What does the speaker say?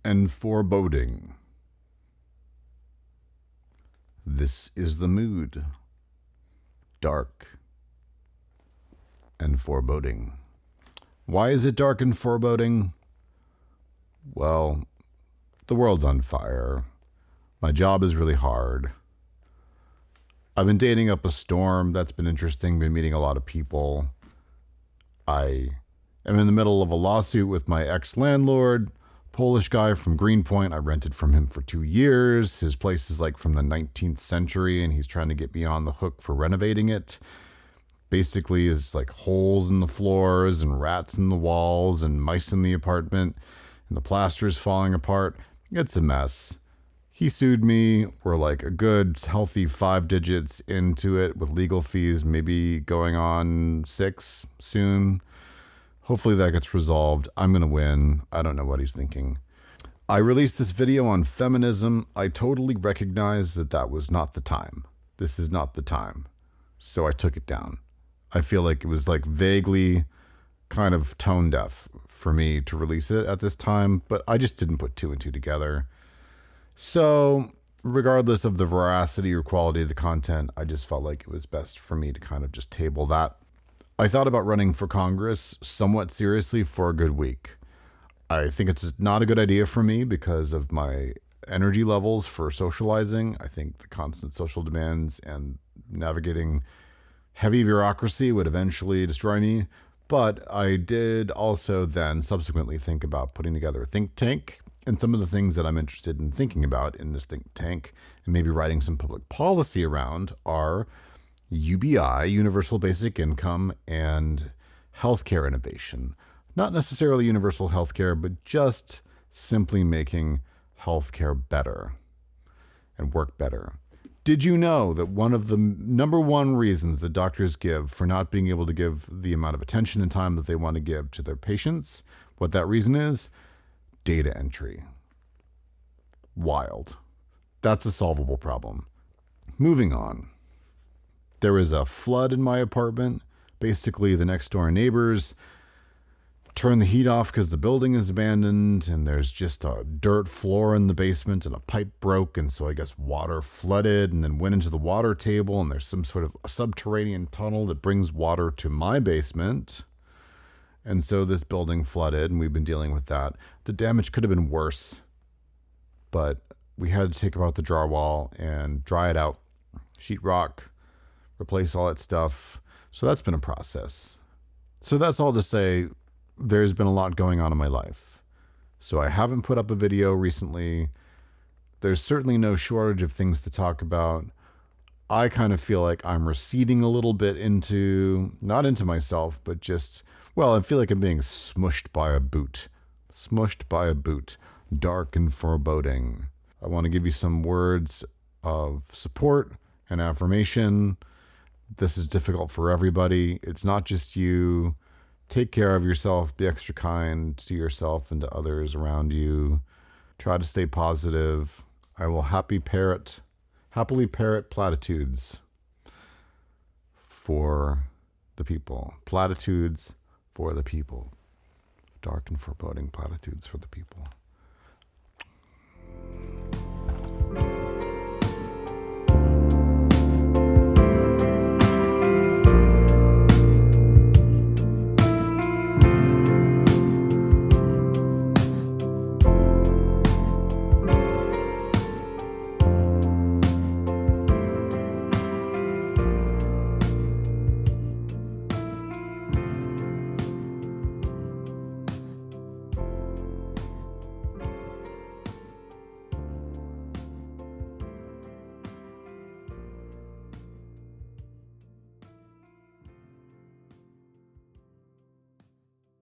and foreboding. This is the mood. Dark and foreboding. Why is it dark and foreboding? Well, the world's on fire. My job is really hard. I've been dating up a storm. That's been interesting. Been meeting a lot of people. I am in the middle of a lawsuit with my ex-landlord, Polish guy from Greenpoint. I rented from him for 2 years. His place is like from the 19th century, and he's trying to get me on the hook for renovating it. Basically, is like holes in the floors and rats in the walls and mice in the apartment, and the plaster is falling apart. It's a mess. He sued me. We're like a good, healthy 5 digits into it with legal fees, maybe going on 6 soon. Hopefully that gets resolved. I'm going to win. I don't know what he's thinking. I released this video on feminism. I totally recognized that that was not the time. This is not the time. So I took it down. I feel like it was like vaguely kind of tone deaf for me to release it at this time, but I just didn't put 2 and 2 together. So regardless of the veracity or quality of the content, I just felt like it was best for me to kind of just table that. I thought about running for Congress somewhat seriously for a good week. I think it's not a good idea for me because of my energy levels for socializing. I think the constant social demands and navigating heavy bureaucracy would eventually destroy me. But I did also then subsequently think about putting together a think tank. And some of the things that I'm interested in thinking about in this think tank and maybe writing some public policy around are UBI, Universal Basic Income, and healthcare innovation. Not necessarily universal healthcare, but just simply making healthcare better and work better. Did you know that one of the number one reasons that doctors give for not being able to give the amount of attention and time that they want to give to their patients, what that reason is? Data entry. Wild. That's a solvable problem. Moving on. There was a flood in my apartment. Basically, the next door neighbors turned the heat off because the building is abandoned, and there's just a dirt floor in the basement, and a pipe broke, and so I guess water flooded and then went into the water table, and there's some sort of subterranean tunnel that brings water to my basement. And so this building flooded, and we've been dealing with that. The damage could have been worse, but we had to take out the drywall and dry it out, sheetrock, replace all that stuff. So that's been a process. So that's all to say, there's been a lot going on in my life. So I haven't put up a video recently. There's certainly no shortage of things to talk about. I kind of feel like I'm receding a little bit into, not into myself, but just, well, I feel like I'm being smushed by a boot. Smushed by a boot. Dark and foreboding. I want to give you some words of support and affirmation. This is difficult for everybody. It's not just you. Take care of yourself. Be extra kind to yourself and to others around you. Try to stay positive. I will happily parrot platitudes for the people. Platitudes for the people. Dark and foreboding platitudes for the people.